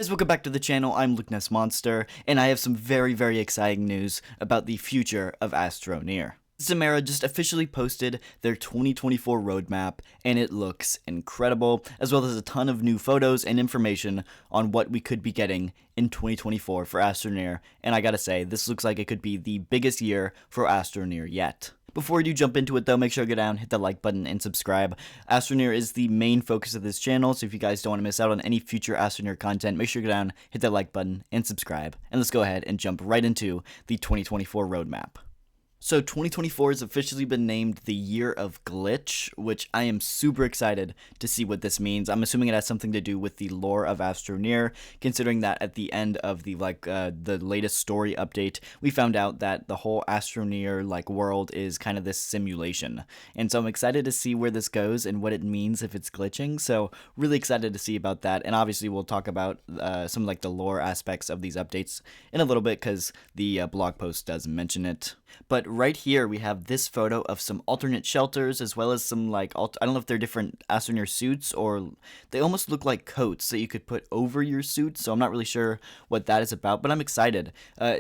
Guys, welcome back to the channel. I'm Lukenessmonster, and I have some very exciting news about the future of Astroneer. Samara just officially posted their 2024 roadmap, and it looks incredible, as well as a ton of new photos and information on what we could be getting in 2024 for Astroneer, and I gotta say, this looks like it could be the biggest year for Astroneer yet. Before we do jump into it though, make sure to go down, hit the like button, and subscribe. Astroneer is the main focus of this channel, so if you guys don't want to miss out on any future Astroneer content, make sure to go down, hit that like button, and subscribe. And let's go ahead and jump right into the 2024 roadmap. So 2024 has officially been named the Year of Glitch, which I am super excited to see what this means. I'm assuming it has something to do with the lore of Astroneer, considering that at the end of the latest story update, we found out that the whole Astroneer world is kind of this simulation. And so I'm excited to see where this goes and what it means if it's glitching. So really excited to see about that. And obviously we'll talk about some the lore aspects of these updates in a little bit because the blog post does mention it. But right here we have this photo of some alternate shelters, as well as some I don't know if they're different Astroneer suits, or they almost look like coats that you could put over your suit, so I'm not really sure what that is about, but I'm excited,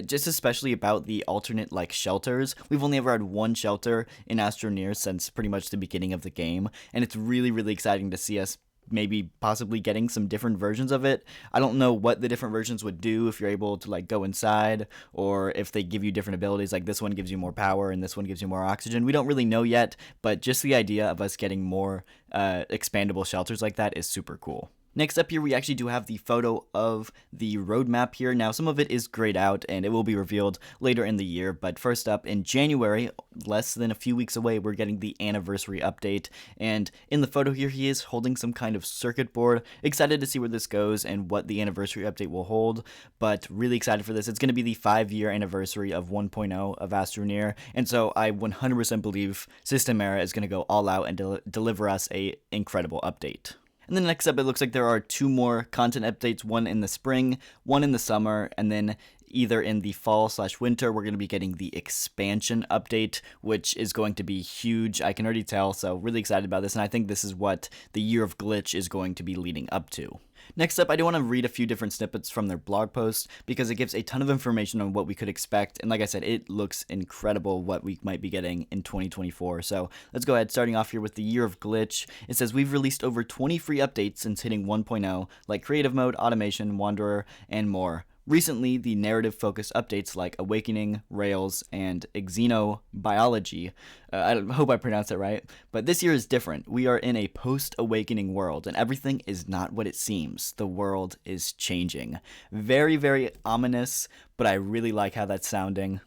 just especially about the alternate shelters. We've only ever had one shelter in Astroneer since pretty much the beginning of the game, and it's really exciting to see us maybe possibly getting some different versions of it. I don't know what the different versions would do, if you're able to go inside, or if they give you different abilities, like this one gives you more power and this one gives you more oxygen. We don't really know yet, but just the idea of us getting more expandable shelters like that is super cool. Next up here, we actually do have the photo of the roadmap here. Now, some of it is grayed out, and it will be revealed later in the year, but first up, in January, less than a few weeks away, we're getting the anniversary update, and in the photo here, he is holding some kind of circuit board. Excited to see where this goes and what the anniversary update will hold, but really excited for this. It's going to be the 5-year anniversary of 1.0 of Astroneer, and so I 100% believe Systemera is going to go all out and deliver us a incredible update. And then next up, it looks like there are 2 more content updates, one in the spring, one in the summer, and then either in the fall/winter, we're going to be getting the expansion update, which is going to be huge. I can already tell, so really excited about this, and I think this is what the Year of Glitch is going to be leading up to. Next up, I do want to read a few different snippets from their blog post because it gives a ton of information on what we could expect, and like I said, it looks incredible what we might be getting in 2024. So let's go ahead, starting off here with the Year of Glitch. It says, we've released over 20 free updates since hitting 1.0, like Creative Mode, Automation, Wanderer, and more. Recently, the narrative-focused updates like Awakening, Rails, and Xenobiology, I hope I pronounced that right, but this year is different. We are in a post-Awakening world, and everything is not what it seems. The world is changing. Very ominous, but I really like how that's sounding.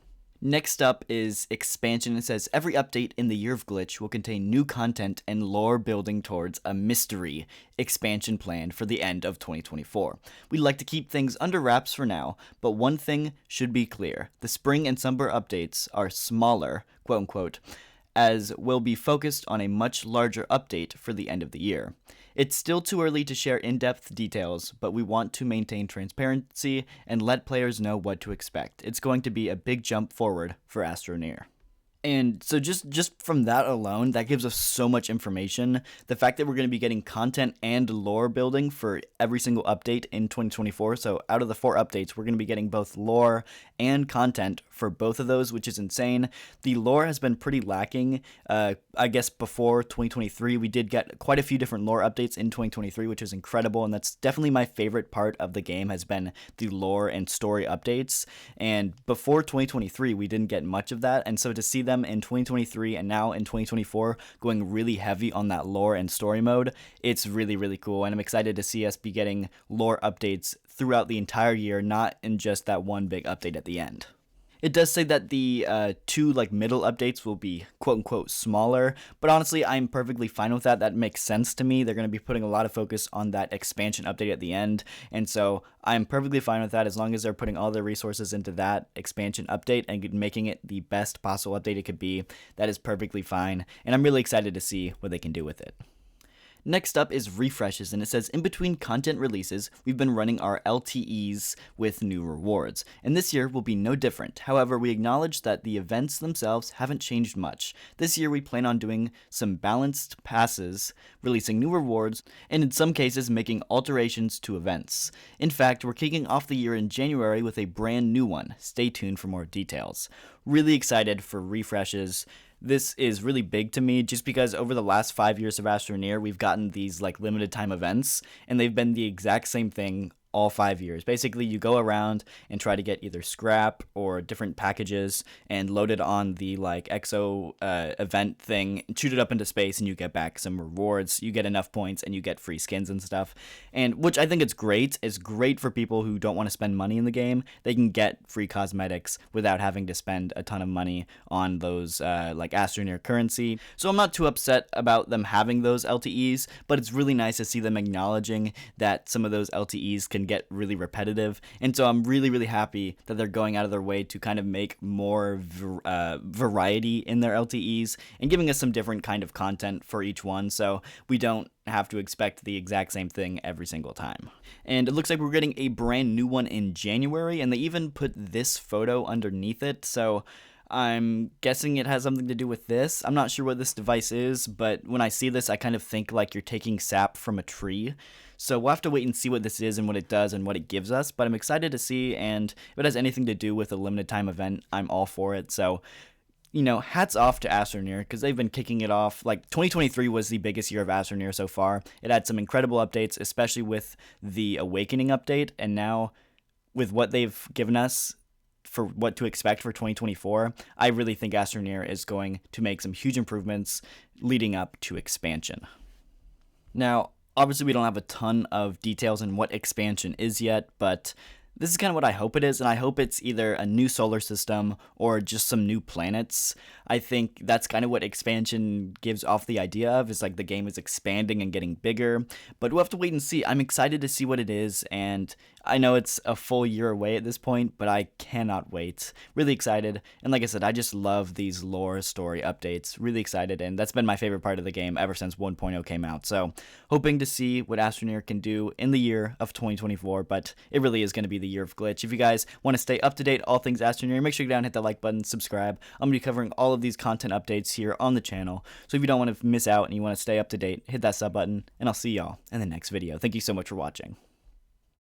Next up is expansion. It says, every update in the Year of Glitch will contain new content and lore building towards a mystery expansion plan for the end of 2024. We'd like to keep things under wraps for now, but one thing should be clear. The spring and summer updates are smaller, quote unquote, as will be focused on a much larger update for the end of the year. It's still too early to share in-depth details, but we want to maintain transparency and let players know what to expect. It's going to be a big jump forward for Astroneer. And so just from that alone, that gives us so much information. The fact that we're going to be getting content and lore building for every single update in 2024. So out of the 4 updates, we're going to be getting both lore and content for both of those, which is insane. The lore has been pretty lacking. I guess before 2023, we did get quite a few different lore updates in 2023, which is incredible. And that's definitely my favorite part of the game, has been the lore and story updates. And before 2023, we didn't get much of that. And so to see them in 2023 and now in 2024 going really heavy on that lore and story mode, it's really cool, and I'm excited to see us be getting lore updates throughout the entire year, not in just that one big update at the end. It does say that the 2 middle updates will be quote unquote smaller, but honestly, I'm perfectly fine with that. That makes sense to me. They're going to be putting a lot of focus on that expansion update at the end, and so I'm perfectly fine with that as long as they're putting all their resources into that expansion update and making it the best possible update it could be. That is perfectly fine, and I'm really excited to see what they can do with it. Next up is refreshes, and it says in between content releases, we've been running our LTEs with new rewards, and this year will be no different. However, we acknowledge that the events themselves haven't changed much. This year we plan on doing some balanced passes, releasing new rewards, and in some cases making alterations to events. In fact, we're kicking off the year in January with a brand new one. Stay tuned for more details. Really excited for refreshes. This is really big to me just because over the last 5 years of Astroneer, we've gotten these like limited time events, and they've been the exact same thing all 5 years. Basically, you go around and try to get either scrap or different packages and load it on the like exo event thing, shoot it up into space, and you get back some rewards. You get enough points and you get free skins and stuff. And which I think it's great. It's great for people who don't want to spend money in the game. They can get free cosmetics without having to spend a ton of money on those like Astroneer currency. So I'm not too upset about them having those LTEs, but it's really nice to see them acknowledging that some of those LTEs can get really repetitive, and so I'm really happy that they're going out of their way to kind of make more variety in their LTEs and giving us some different kind of content for each one, so we don't have to expect the exact same thing every single time. And it looks like we're getting a brand new one in January, and they even put this photo underneath it, so I'm guessing it has something to do with this. I'm not sure what this device is, but when I see this, I kind of think like you're taking sap from a tree. So we'll have to wait and see what this is and what it does and what it gives us, but I'm excited to see, and if it has anything to do with a limited time event, I'm all for it. So, you know, hats off to Astroneer because they've been kicking it off. Like 2023 was the biggest year of Astroneer so far. It had some incredible updates, especially with the Awakening update, and now with what they've given us for what to expect for 2024, I really think Astroneer is going to make some huge improvements leading up to expansion. Now, obviously we don't have a ton of details on what expansion is yet, but this is kind of what I hope it is, and I hope it's either a new solar system or just some new planets. I think that's kind of what expansion gives off the idea of, is like the game is expanding and getting bigger, but we'll have to wait and see. I'm excited to see what it is, and I know it's a full year away at this point, but I cannot wait. Really excited, and like I said, I just love these lore story updates. Really excited, and that's been my favorite part of the game ever since 1.0 came out, so hoping to see what Astroneer can do in the year of 2024, but it really is going to be the year of Glitch. If you guys want to stay up to date all things Astroneer, make sure you go down and hit that like button, subscribe. I'm going to be covering all of these content updates here on the channel, so if you don't want to miss out and you want to stay up to date, hit that sub button, and I'll see y'all in the next video. Thank you so much for watching.